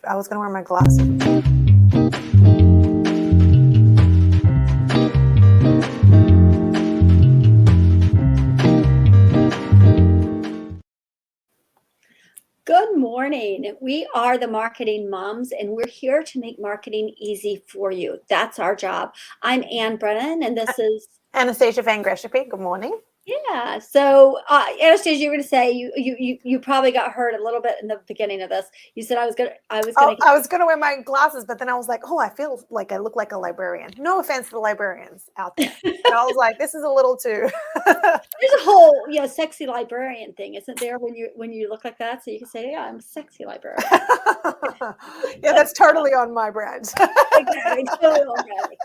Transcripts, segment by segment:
I was going to wear my glasses. Good morning. We are the Marketing Moms, and we're here to make marketing easy for you. That's our job. I'm Ann Brennan, and this is Anastassia Van Gresham. Good morning. Yeah. So, Anastassia, you were going to say you probably got hurt a little bit in the beginning of this. You said I was going to wear my glasses, but then I was like, oh, I feel like I look like a librarian. No offense to the librarians out there. But I was like, this is a little too. There's a whole sexy librarian thing, isn't there? When you look like that, so you can say, yeah, I'm a sexy librarian. Yeah, that's totally on my brand. Exactly. Totally on brand.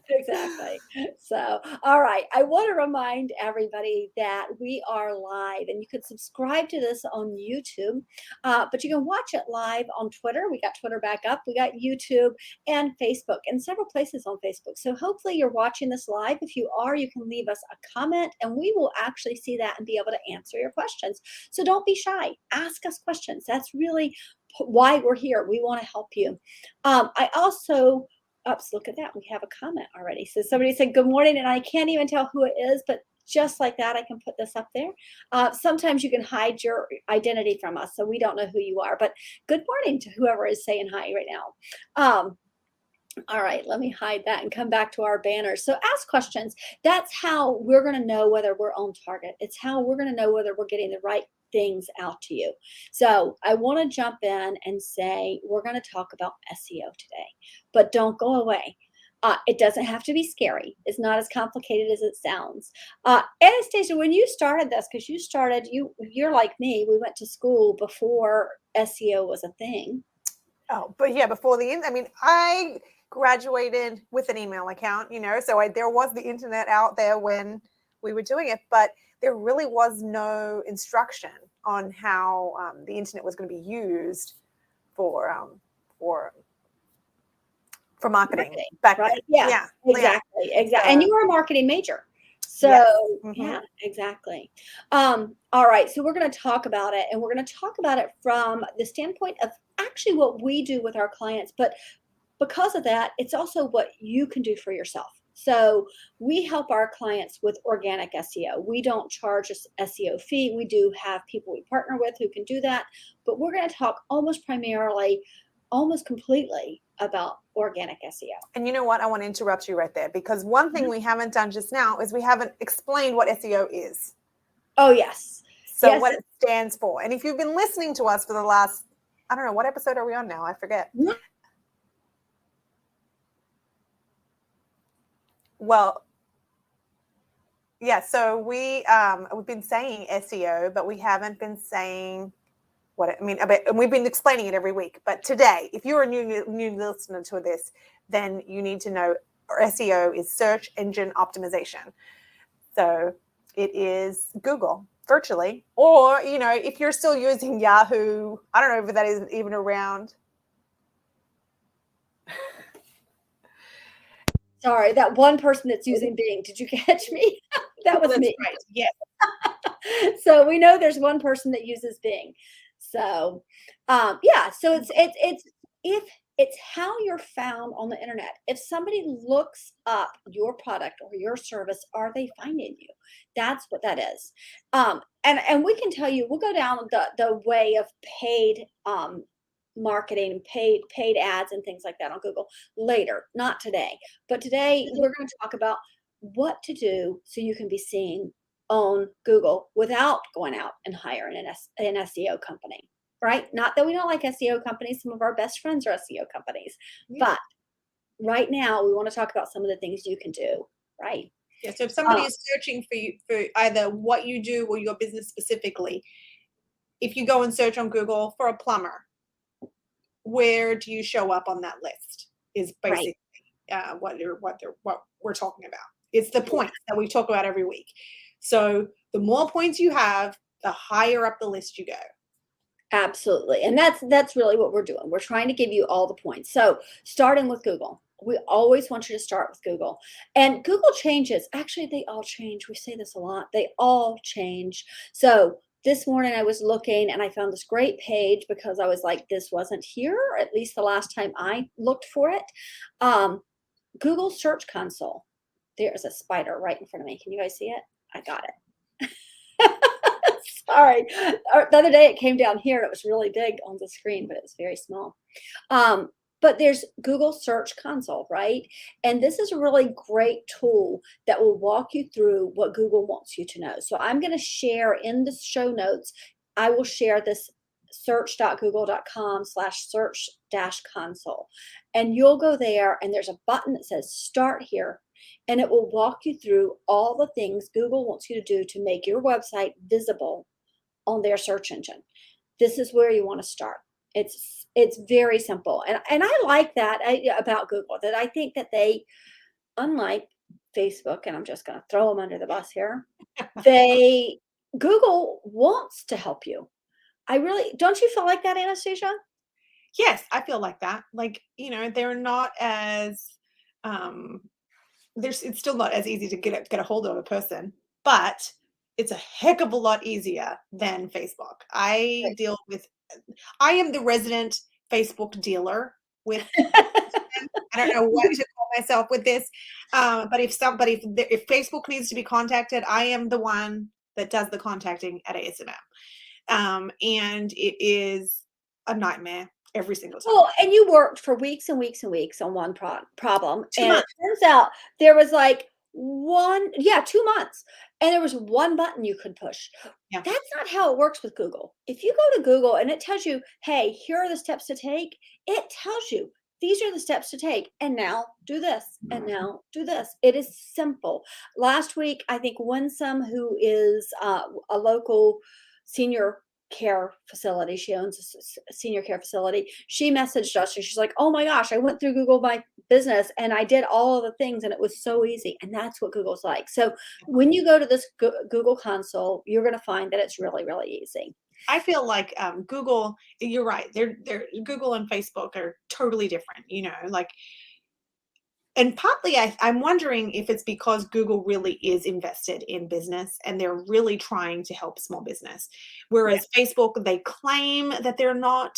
Exactly. So, all right. I want to remind everybody that we are live, and you could subscribe to this on YouTube, but you can watch it live on Twitter. We got Twitter back up. We got YouTube and Facebook, and several places on Facebook. So hopefully you're watching this live. If you are, you can leave us a comment, and we will actually see that and be able to answer your questions. So don't be shy. Ask us questions. That's really why we're here. We want to help you. I also, oops, look at that. We have a comment already. So somebody said, good morning, and I can't even tell who it is, but just like that, I can put this up there. Sometimes you can hide your identity from us, so we don't know who you are, but good morning to whoever is saying hi right now. All right, let me hide that and come back to our banners. So ask questions. That's how we're going to know whether we're on target. It's how we're going to know whether we're getting the right things out to you. So I want to jump in and say we're going to talk about SEO today, but don't go away. It doesn't have to be scary. It's not as complicated as it sounds. Anastassia, when you started this, because you're like me, we went to school before SEO was a thing. Oh, but yeah, before I graduated with an email account, so there was the internet out there when we were doing it, but there really was no instruction on how the internet was going to be used for marketing back right? then. Yeah, exactly. And you were a marketing major. So yes. Mm-hmm. Yeah, exactly. All right. So we're going to talk about it, and we're going to talk about it from the standpoint of actually what we do with our clients. But because of that, it's also what you can do for yourself. So we help our clients with organic SEO. We don't charge a SEO fee. We do have people we partner with who can do that. But we're going to talk almost completely about organic SEO. And you know what? I want to interrupt you right there, because one thing we haven't done just now is we haven't explained what SEO is. Oh, yes. So yes. What it stands for. And if you've been listening to us for the last, I don't know, what episode are we on now? I forget. Well, yeah, so we've been saying SEO, but we haven't been saying and we've been explaining it every week. But today, if you're a new listener to this, then you need to know SEO is search engine optimization. So it is Google virtually, or if you're still using Yahoo, I don't know if that is even around. Sorry, that one person that's using Bing. Did you catch me? That was me. Right. Yes. So we know there's one person that uses Bing. So, yeah. So it's how you're found on the internet. If somebody looks up your product or your service, are they finding you? That's what that is. And we can tell you, we'll go down the way of paid marketing, paid ads and things like that on Google later, not today. But today we're going to talk about what to do so you can be seen on Google without going out and hiring an SEO company, right? Not that we don't like SEO companies. Some of our best friends are SEO companies. But right now we want to talk about some of the things you can do, right? Yeah, so if somebody is searching for you for either what you do or your business specifically, if you go and search on Google for a plumber, where do you show up on that list is basically what we're talking about. It's the points that we talk about every week. So the more points you have, the higher up the list you go. Absolutely. And that's really what we're doing. We're trying to give you all the points. So starting with Google. We always want you to start with Google. And Google changes. Actually, they all change. We say this a lot. They all change. So this morning I was looking and I found this great page because I was like, this wasn't here, at least the last time I looked for it. Google Search Console. There's a spider right in front of me. Can you guys see it? I got it. Sorry. The other day it came down here and it was really big on the screen, but it was very small. But there's Google Search Console, right? And this is a really great tool that will walk you through what Google wants you to know. So I'm going to share in the show notes, I will share this search.google.com/search-console. And you'll go there and there's a button that says start here. And it will walk you through all the things Google wants you to do to make your website visible on their search engine. This is where you want to start. It's very simple. And I like that about Google, that I think that they, unlike Facebook, and I'm just going to throw them under the bus here, Google wants to help you. Don't you feel like that, Anastassia? Yes, I feel like that. Like, they're not as, it's still not as easy to get a hold of a person, but it's a heck of a lot easier than Facebook. I am the resident Facebook dealer with, I don't know what to call myself with this, but if Facebook needs to be contacted, I am the one that does the contacting at ASMM. And it is a nightmare every single time. Well, and you worked for weeks and weeks and weeks on one problem. 2 And months. it turns out there was like 2 months. And there was one button you could push. Yeah. That's not how it works with Google. If you go to Google and it tells you, hey, here are the steps to take, it tells you these are the steps to take. And now do this. And now do this. It is simple. Last week, I think Winsome, who is a local senior care facility, she owns a senior care facility, she messaged us and she's like, oh my gosh, I went through Google My Business and I did all of the things and it was so easy. And that's what Google's like. So when you go to this Google console, you're going to find that it's really, really easy. I feel like Google, you're right, they're Google and Facebook are totally different, like, and partly I'm wondering if it's because Google really is invested in business and they're really trying to help small business. Whereas Facebook, they claim that they're not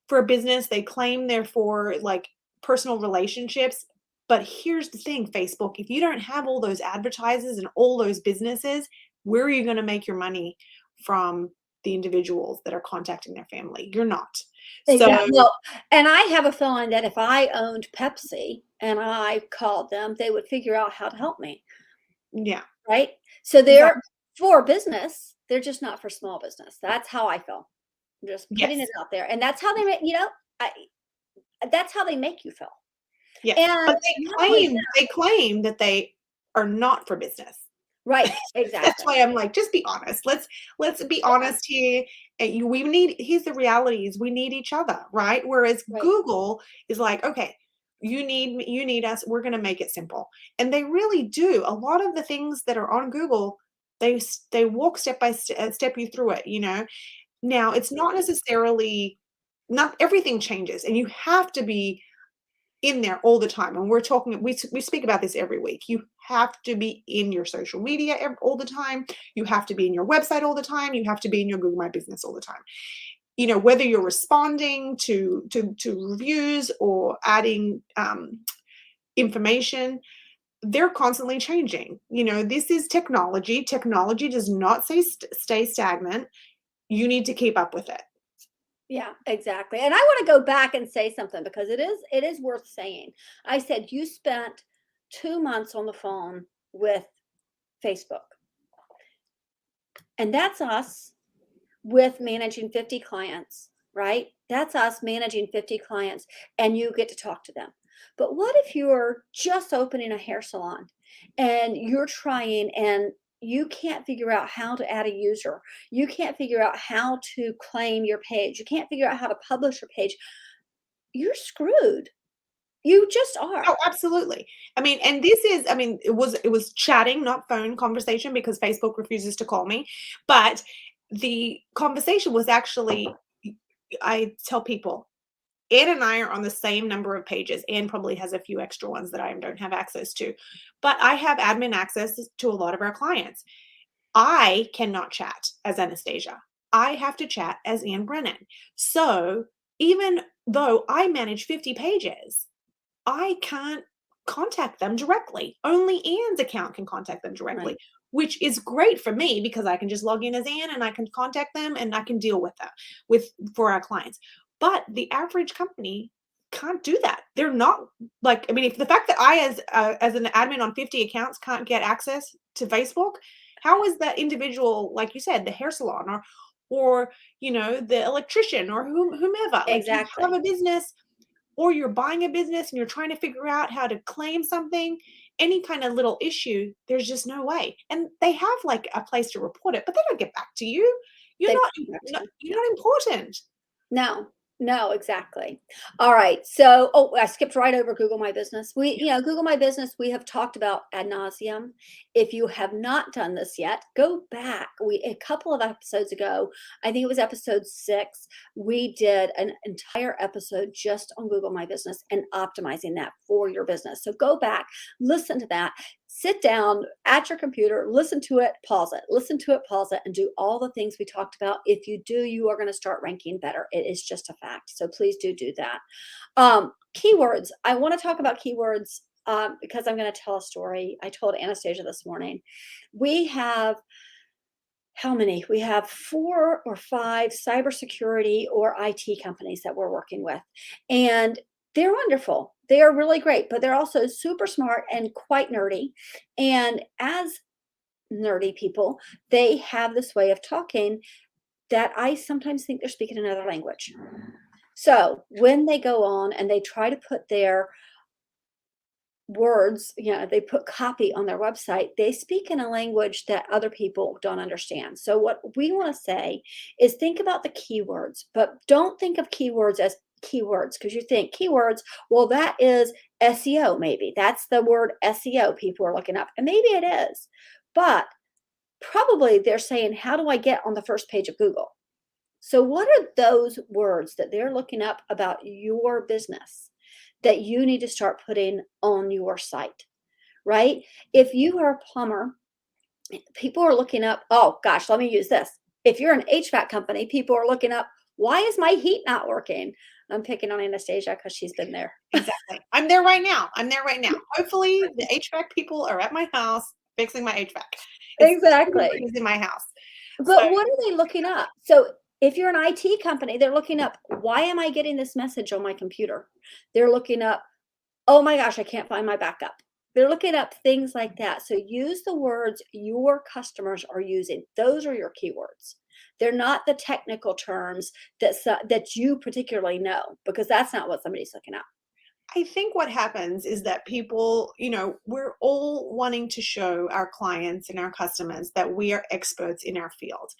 for a business. They claim they're for like personal relationships. But here's the thing, Facebook, if you don't have all those advertisers and all those businesses, where are you going to make your money from the individuals that are contacting their family? You're not. Exactly. Well, and I have a feeling that if I owned Pepsi and I called them, they would figure out how to help me. Yeah. Right. So they're for business. They're just not for small business. That's how I feel. I'm just putting it out there. And that's how they make, that's how they make you feel. Yeah. And but they claim that they are not for business. Right. Exactly. That's why I'm like, just be honest. Let's be honest here. Here's the reality is we need each other, right? Whereas Google is like, okay, you need us. We're going to make it simple. And they really do. A lot of the things that are on Google, they walk step by step you through it, Now, it's not necessarily, not everything changes, and you have to be in there all the time. And we speak about this every week. You have to be in your social media all the time. You have to be in your website all the time. You have to be in your Google My Business all the time. Whether you're responding to reviews or adding information, they're constantly changing. This is technology. Technology does not stay stagnant. You need to keep up with it. Yeah, exactly. And I want to go back and say something because it is worth saying. I said you spent 2 months on the phone with Facebook. And that's us with managing 50 clients, right? That's us managing 50 clients and you get to talk to them. But what if you're just opening a hair salon and you're trying and you can't figure out how to add a user. You can't figure out how to claim your page. You can't figure out how to publish your page. You're screwed. You just are. Oh, absolutely. And it was chatting, not phone conversation, because Facebook refuses to call me. But the conversation was actually, I tell people, Ann and I are on the same number of pages. Ann probably has a few extra ones that I don't have access to, but I have admin access to a lot of our clients. I cannot chat as Anastassia. I have to chat as Anne Brennan. So even though I manage 50 pages, I can't contact them directly. Only Anne's account can contact them directly, Right. which is great for me because I can just log in as Anne and I can contact them and I can deal with that for our clients. But the average company can't do that. They're not like, I mean, if the fact that I as an admin on 50 accounts can't get access to Facebook, how is that individual, like you said, the hair salon or the electrician or whomever, like you have Exactly. a business or you're buying a business and you're trying to figure out how to claim something, any kind of little issue, there's just no way. And they have like a place to report it, but they don't get back to you. You're They not, don't have to. you're not important. No, no, exactly. All right. So, oh, I skipped right over Google My Business. Google My Business, we have talked about ad nauseum. If you have not done this yet, go back. A couple of episodes ago, I think it was episode 6, we did an entire episode just on Google My Business and optimizing that for your business. So go back, listen to that. Sit down at your computer, listen to it, listen to it, pause it, and do all the things we talked about. If you do, you are going to start ranking better. It is just a fact. So please do that. Keywords. I want to talk about keywords because I'm going to tell a story. I told Anastassia this morning. We have how many? We have 4 or 5 cybersecurity or IT companies that we're working with. And they're wonderful. They are really great, but they're also super smart and quite nerdy. And as nerdy people, they have this way of talking that I sometimes think they're speaking another language. So when they go on and they try to put their words, they put copy on their website, they speak in a language that other people don't understand. So what we want to say is think about the keywords, but don't think of keywords as keywords because you think keywords, well, that is SEO, maybe. That's the word SEO people are looking up. And maybe it is, but probably they're saying, how do I get on the first page of Google? So what are those words that they're looking up about your business that you need to start putting on your site, right? If you are a plumber, people are looking up, oh gosh, let me use this. If you're an HVAC company, people are looking up, why is my heat not working? I'm picking on Anastassia because she's been there. Exactly. I'm there right now. Hopefully the HVAC people are at my house fixing my HVAC. Exactly. It's in my house. So But what are they looking up? So if you're an IT company, they're looking up, why am I getting this message on my computer? They're looking up, oh my gosh, I can't find my backup. They're looking up things like that. So use the words your customers are using. Those are your keywords. They're not the technical terms that you particularly know, because that's not what somebody's looking up. I think what happens is that people, we're all wanting to show our clients and our customers that we are experts in our field.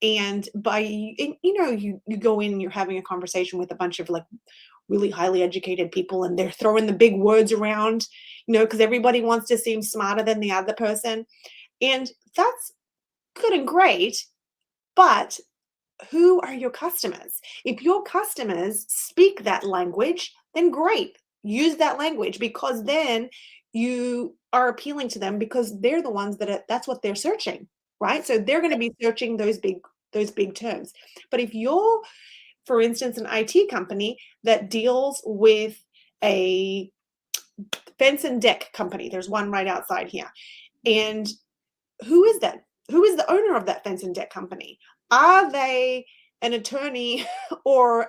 And you go in, you're having a conversation with a bunch of like really highly educated people and they're throwing the big words around, because everybody wants to seem smarter than the other person. And that's good and great, but who are your customers? If your customers speak that language, then great. Use that language because then you are appealing to them because they're the ones that's what they're searching, right? So they're going to be searching those big terms. But if you're, for instance, an IT company that deals with a fence and deck company, there's one right outside here. And who is that? Who is the owner of that fence and deck company? Are they an attorney or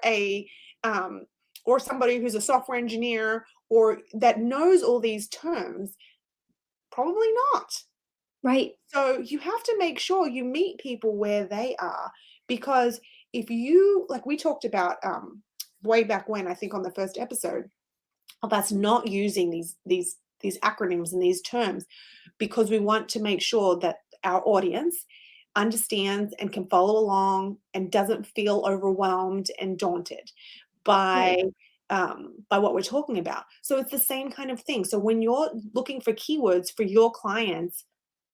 or somebody who's a software engineer or that knows all these terms? Probably not. Right. So you have to make sure you meet people where they are, because if you, like we talked about way back when, I think on the first episode, of us not using these acronyms and these terms because we want to make sure that our audience understands and can follow along and doesn't feel overwhelmed and daunted by what we're talking about. So it's the same kind of thing. So when you're looking for keywords for your clients,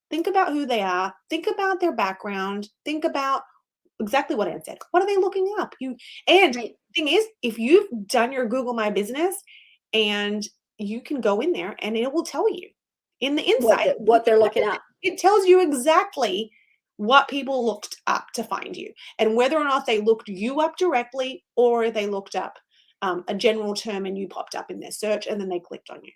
think about who they are, think about their background, think about exactly what Ann said. What are they looking up? And Right. the thing is, if you've done your Google My Business, and you can go in there and it will tell you in the insight. What they're looking up. It tells you exactly what people looked up to find you, and whether or not they looked you up directly or they looked up a general term and you popped up in their search and then they clicked on you.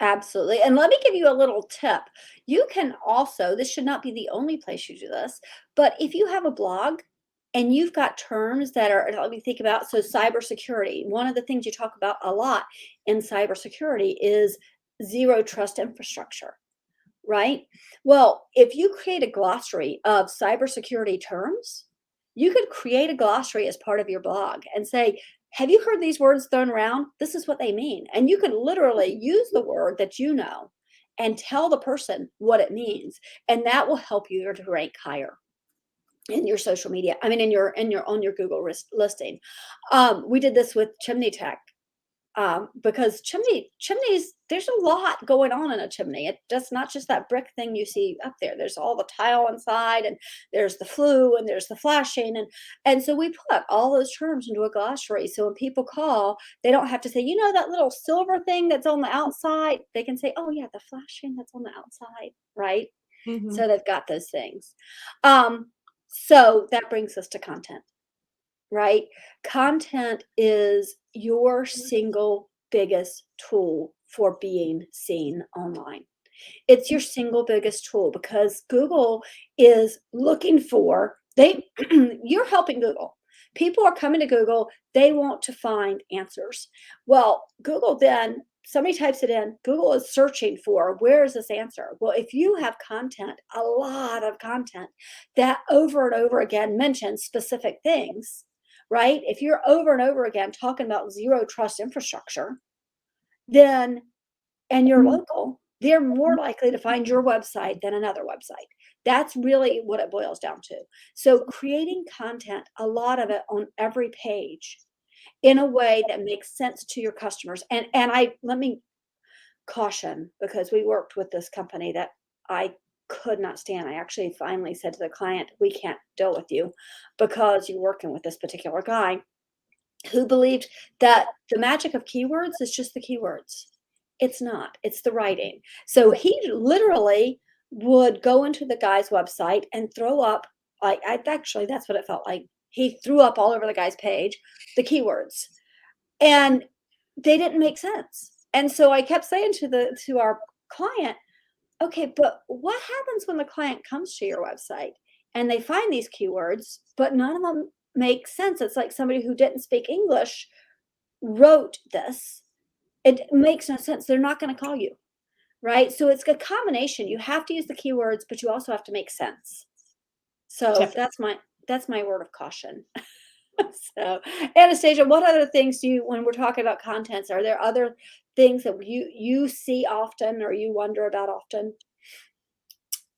Absolutely. And let me give you a little tip. You can also, this should not be the only place you do this, but if you have a blog and you've got terms that are, let me think about, so cybersecurity. One of the things you talk about a lot in cybersecurity is zero trust infrastructure, right? Well, if you create a glossary of cybersecurity terms, you could create a glossary as part of your blog and say, have you heard these words thrown around? This is what they mean. And you can literally use the word that you know and tell the person what it means. And that will help you to rank higher in your social media. I mean, on your Google listing. We did this with chimney tech. Because chimneys, there's a lot going on in a chimney. It's not just that brick thing you see up there. There's all the tile inside, and there's the flue, and there's the flashing, and so we put all those terms into a glossary. So when people call, they don't have to say, that little silver thing that's on the outside. They can say, oh yeah, the flashing that's on the outside, right? Mm-hmm. So they've got those things. So that brings us to content. Right? Content is your single biggest tool for being seen online. It's your single biggest tool because Google is looking for, you're helping Google. People are coming to Google, they want to find answers. Well, Google then, somebody types it in, Google is searching for, where is this answer? Well, if you have content, a lot of content that over and over again mentions specific things, right? If you're over and over again talking about zero trust infrastructure, then, and you're local, they're more likely to find your website than another website. That's really what it boils down to. So creating content, a lot of it on every page in a way that makes sense to your customers. And let me caution, because we worked with this company that I could not stand. I actually finally said to the client, we can't deal with you because you're working with this particular guy who believed that the magic of keywords is just the keywords. It's not, it's the writing. So he literally would go into the guy's website and throw up, actually, that's what it felt like. He threw up all over the guy's page the keywords, and they didn't make sense. And so I kept saying to our client, okay, but what happens when the client comes to your website and they find these keywords, but none of them make sense? It's like somebody who didn't speak English wrote this. It makes no sense. They're not going to call you, right? So it's a combination. You have to use the keywords, but you also have to make sense. So that's my word of caution. So, Anastasia, what other things when we're talking about contents, are there other things that you see often or you wonder about often?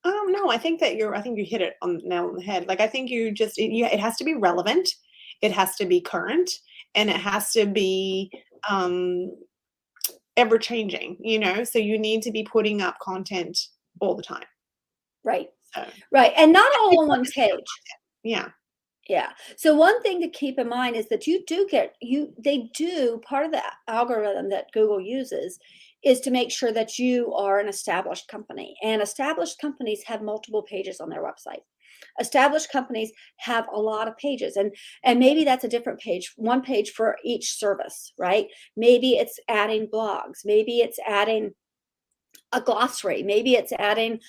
No, I think you hit it on the nail on the head. Like, I think it has to be relevant, it has to be current, and it has to be ever changing, so you need to be putting up content all the time. Right. Right. And not all on one page. Yeah. Yeah. So one thing to keep in mind is that part of the algorithm that Google uses is to make sure that you are an established company, and established companies have multiple pages on their website. Established companies have a lot of pages, and maybe that's a different page, one page for each service, right? Maybe it's adding blogs, maybe it's adding a glossary, maybe it's adding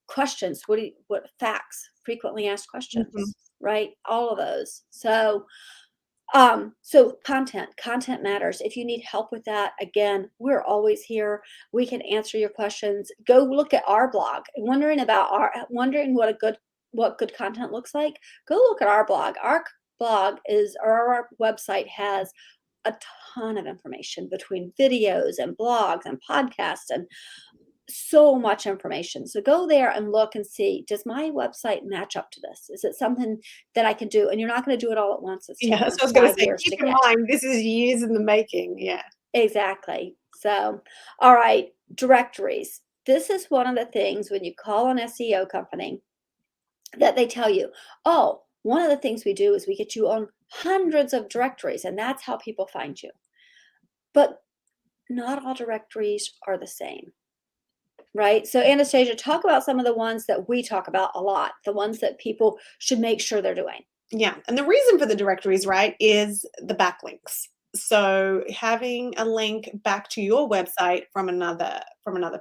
questions, what facts, frequently asked questions. Mm-hmm. Right? All of those. So content matters. If you need help with that, again, we're always here. We can answer your questions. Go look at our blog. Wondering what good content looks like? Go look at our blog. Our website has a ton of information between videos and blogs and podcasts and so much information. So go there and look and see, does my website match up to this? Is it something that I can do? And you're not going to do it all at once. It's so I was going to say, keep in mind, this is years in the making. Yeah, exactly. So, all right, directories. This is one of the things when you call an SEO company that they tell you, oh, one of the things we do is we get you on hundreds of directories, and that's how people find you. But not all directories are the same. right? So Anastasia, talk about some of the ones that we talk about a lot, the ones that people should make sure they're doing. Yeah, and the reason for the directories, right, is the backlinks. So having a link back to your website from another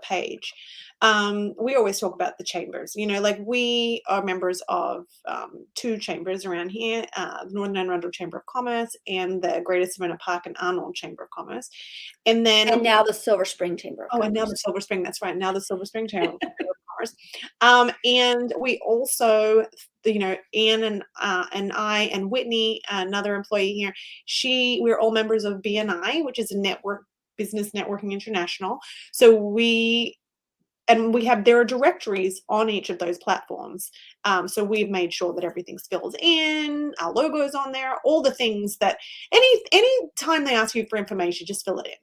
page. We always talk about the chambers. Like we are members of 2 chambers around here, the Northern Anne Arundel Chamber of Commerce and the Greater Savannah Park and Arnold Chamber of Commerce. And now the Silver Spring Chamber of Commerce. And now the Silver Spring, that's right. Now the Silver Spring Chamber of Commerce. And we also, Anne and I and Whitney, another employee here, we're all members of BNI, which is a network, Business Networking International. So there are directories on each of those platforms. So we've made sure that everything's filled in, our logo's on there, all the things that any time they ask you for information, just fill it in.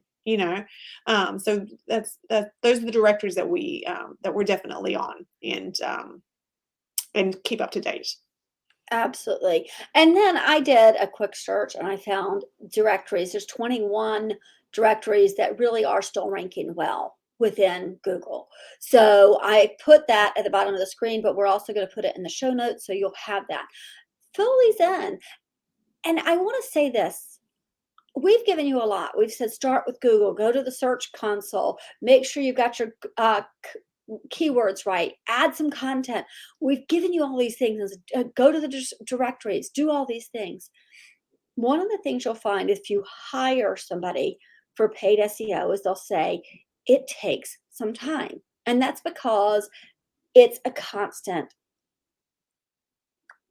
So those are the directories that we're definitely on and keep up to date. Absolutely. And then I did a quick search and I found directories. There's 21 directories that really are still ranking well within Google. So I put that at the bottom of the screen, but we're also going to put it in the show notes so you'll have that. Fill these in. And I want to say this. We've given you a lot. We've said start with Google, go to the search console, make sure you've got your keywords right, add some content. We've given you all these things. Go to the directories, do all these things. One of the things you'll find if you hire somebody for paid SEO is they'll say it takes some time. And that's because it's a constant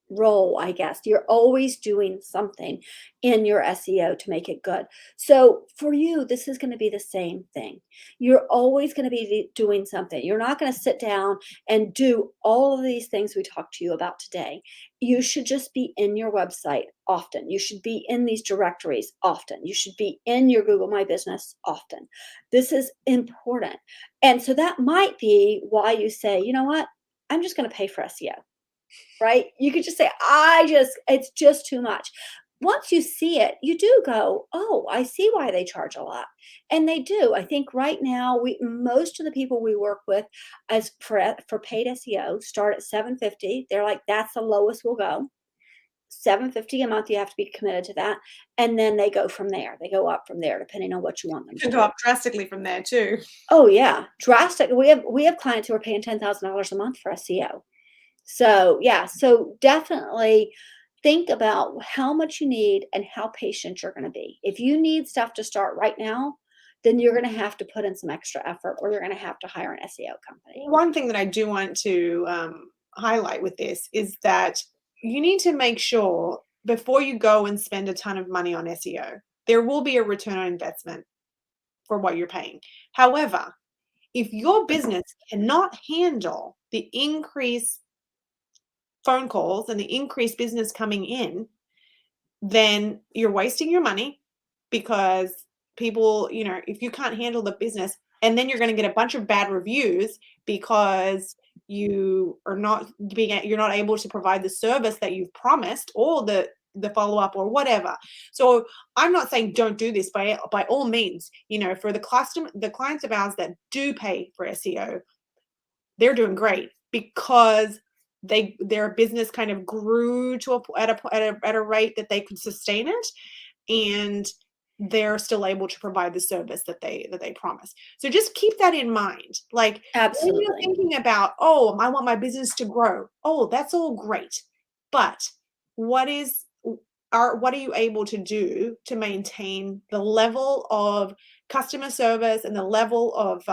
role, I guess. You're always doing something in your SEO to make it good. So for you, this is going to be the same thing. You're always going to be doing something. You're not going to sit down and do all of these things we talked to you about today. You should just be in your website often. You should be in these directories often. You should be in your Google My Business often. This is important. And so that might be why you say, you know what? I'm just going to pay for SEO. Right? You could just say, it's just too much. Once you see it, you do go, oh, I see why they charge a lot. And they do. I think right now, most of the people we work with as for paid SEO start at $750. They're like, that's the lowest we'll go. $750 a month, you have to be committed to that. And then they go from there. They go up from there, depending on what you want them to can do. go up drastically from there too. Oh yeah, drastic. We have clients who are paying $10,000 a month for SEO. So yeah, so definitely think about how much you need and how patient you're going to be. If you need stuff to start right now, then you're going to have to put in some extra effort or you're going to have to hire an SEO company. One thing that I do want to highlight with this is that you need to make sure before you go and spend a ton of money on SEO, there will be a return on investment for what you're paying. However, if your business cannot handle the increased phone calls and the increased business coming in, then you're wasting your money because people, if you can't handle the business, and then you're going to get a bunch of bad reviews because you're not able to provide the service that you've promised or the follow-up or whatever. So I'm not saying don't do this by all means. For the clients of ours that do pay for SEO, they're doing great because their business kind of grew at a rate that they could sustain it, and they're still able to provide the service that they promise. So just keep that in mind. Like, absolutely, when you're thinking about, oh, I want my business to grow. Oh, that's all great, but what are you able to do to maintain the level of customer service and the level of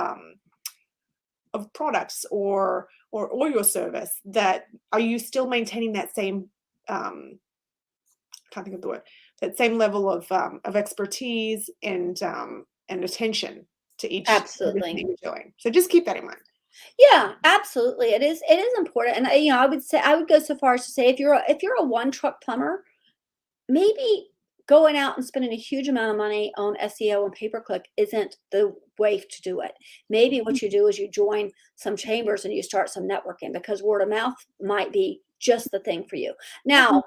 products or your service? That are you still maintaining that same can't think of the word, that same level of expertise and attention to each absolutely thing you're doing. So just keep that in mind. Yeah, absolutely. It is important. And I would go so far as to say if you're a one truck plumber, maybe going out and spending a huge amount of money on SEO and pay-per-click isn't the way to do it. Maybe what you do is you join some chambers and you start some networking, because word of mouth might be just the thing for you. Now,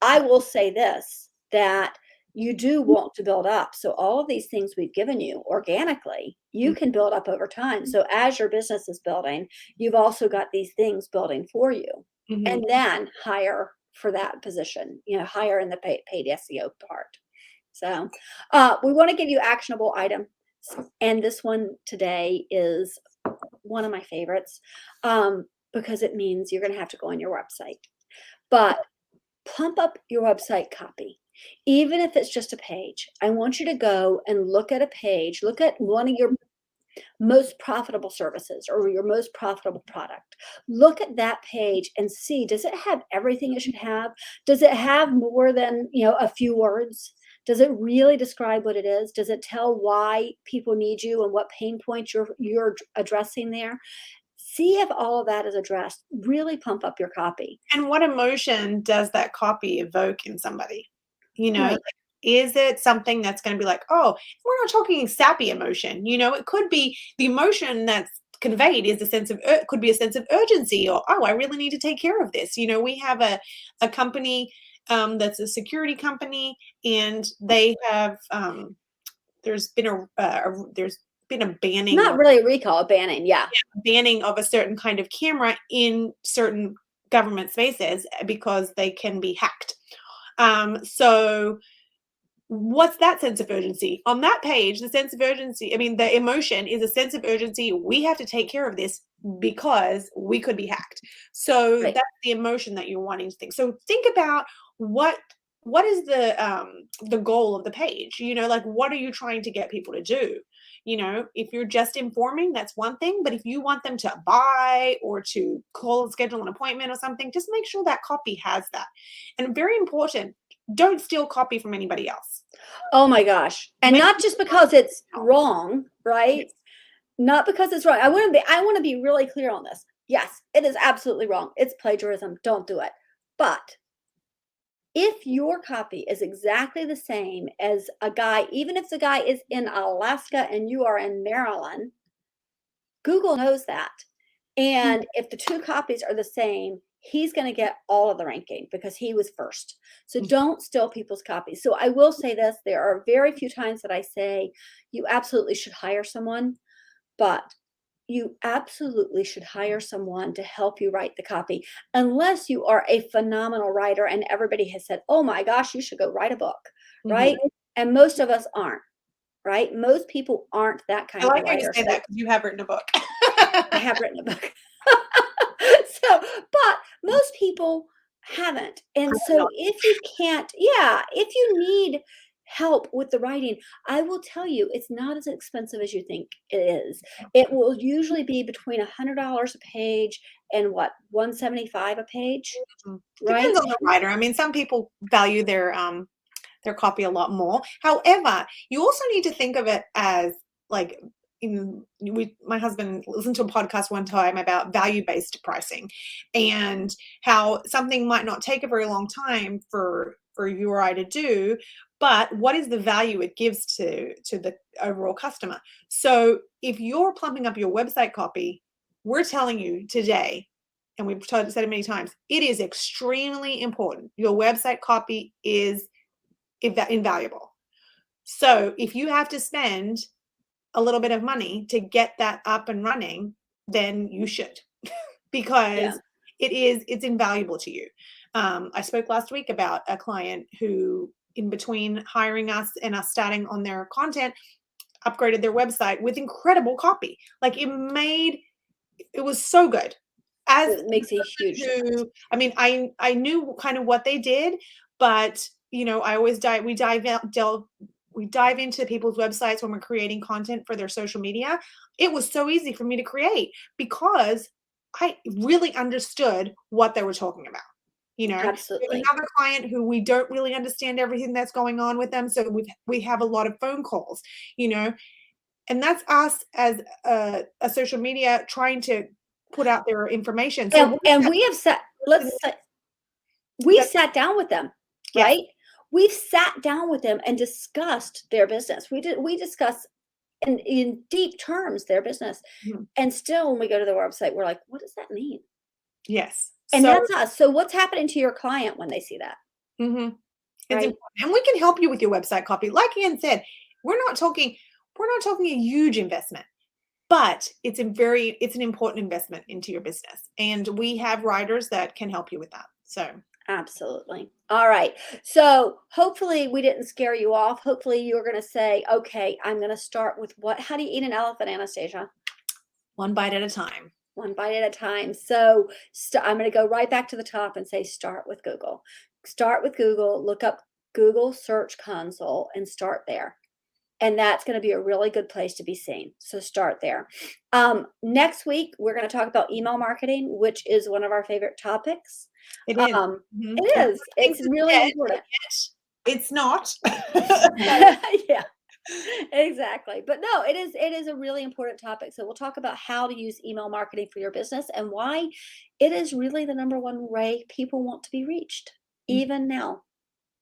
I will say this, that you do want to build up. So all of these things we've given you organically, you can build up over time. So as your business is building, you've also got these things building for you. Mhm. And then hire for that position, hire in the paid SEO part. So we want to give you actionable items. And this one today is one of my favorites because it means you're going to have to go on your website. But pump up your website copy. Even if it's just a page, I want you to go and look at a page, look at one of your most profitable services or your most profitable product. Look at that page and see, does it have everything it should have? Does it have more than, a few words? Does it really describe what it is? Does it tell why people need you and what pain points you're addressing there? See if all of that is addressed. Really pump up your copy. And what emotion does that copy evoke in somebody? Right. Like, is it something that's going to be like, oh, we're not talking sappy emotion. It could be the emotion that's conveyed is a sense of, could be a sense of urgency, or, oh, I really need to take care of this. We have a company that's a security company, and they have, there's been a banning. Not really a recall, a banning, yeah. Banning of a certain kind of camera in certain government spaces because they can be hacked. So what's that sense of urgency? On that page, the sense of urgency, the emotion is a sense of urgency. We have to take care of this because we could be hacked. So Right. that's the emotion that you're wanting to think. So think about what is the goal of the page? Like, what are you trying to get people to do? If you're just informing, that's one thing. But if you want them to buy or to call and schedule an appointment or something, just make sure that copy has that. And very important, don't steal copy from anybody else. Oh my gosh. And not just because it's wrong, right? Not because it's wrong. I want to be really clear on this. Yes, it is absolutely wrong. It's plagiarism. Don't do it. But if your copy is exactly the same as a guy, even if the guy is in Alaska and you are in Maryland, Google knows that. And if the two copies are the same, he's going to get all of the ranking because he was first. So don't steal people's copies. So I will say this, there are very few times that I say you absolutely should hire someone, but you absolutely should hire someone to help you write the copy, unless you are a phenomenal writer and everybody has said, oh my gosh, you should go write a book, right? And most of us aren't, right? Most people aren't that kind of writer. I like how you say that because you have written a book. I have written a book. But most people haven't. And so if you need help with the writing, I will tell you, it's not as expensive as you think it is. It will usually be between $100 a page and $175 a page. Right? Depends on the writer. Some people value their copy a lot more. However, you also need to think of it as like, my husband listened to a podcast one time about value-based pricing and how something might not take a very long time for you or I to do, but what is the value it gives to the overall customer? So if you're plumping up your website copy, we're telling you today, and we've said it many times, it is extremely important. Your website copy is invaluable. So if you have to spend a little bit of money to get that up and running, then you should, because it's invaluable to you. I spoke last week about a client who, in between hiring us and us starting on their content, upgraded their website with incredible copy. Like, it was so good. It makes a huge difference. I knew kind of what they did, but I always we dive into people's websites when we're creating content for their social media. It was so easy for me to create because I really understood what they were talking about. Absolutely. Another client who we don't really understand everything that's going on with them, so we have a lot of phone calls, and that's us as a social media trying to put out their information. So and we have we've sat down with them, right? Yes. We've sat down with them and discussed their business. We discuss in deep terms their business. And still when we go to their website, we're like, what does that mean? Yes. And that's us. So what's happening to your client when they see that? It's Right. important. And we can help you with your website copy. Like Ann said, we're not talking a huge investment, but it's an important investment into your business. And we have writers that can help you with that. So Absolutely. All right. So hopefully we didn't scare you off. Hopefully you're going to say, okay, I'm going to start with what? How do you eat an elephant, Anastasia? one bite at a time. One bite at a time. So I'm going to go right back to the top and say, start with Google. Start with Google, look up Google Search Console and start there. And that's going to be a really good place to be seen. So start there. Next week, we're going to talk about email marketing, which is one of our favorite topics. It is. It is. It's really important. It's not. Yeah, exactly. But no, it is a really important topic. So we'll talk about how to use email marketing for your business and why it is really the #1 way people want to be reached, even now.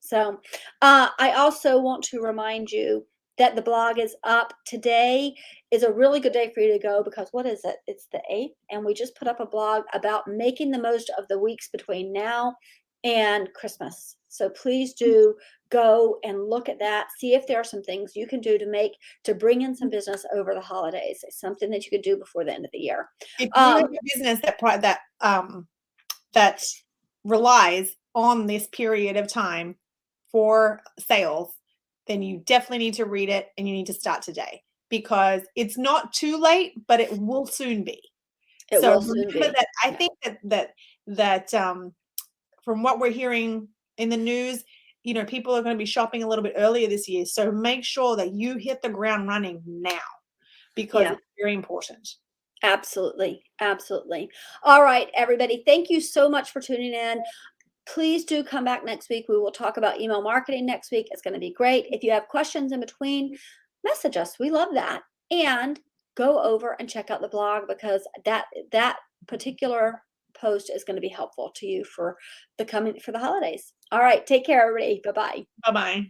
So I also want to remind you that the blog is up. Today is a really good day for you to go because what is it? It's the 8th, and we just put up a blog about making the most of the weeks between now and Christmas. So please do go and look at that. See if there are some things you can do to bring in some business over the holidays. It's something that you could do before the end of the year. If you have a business that relies on this period of time for sales, then you definitely need to read it and you need to start today because it's not too late, but it will soon be. It So will soon remember be. that I think that from what we're hearing in the news, people are going to be shopping a little bit earlier this year. So make sure that you hit the ground running now because it's very important. Absolutely. Absolutely. All right, everybody. Thank you so much for tuning in. Please do come back next week. We will talk about email marketing next week. It's going to be great. If you have questions in between, message us. We love that. And go over and check out the blog because that particular post is going to be helpful to you for the holidays. All right. Take care, everybody. Bye-bye. Bye-bye.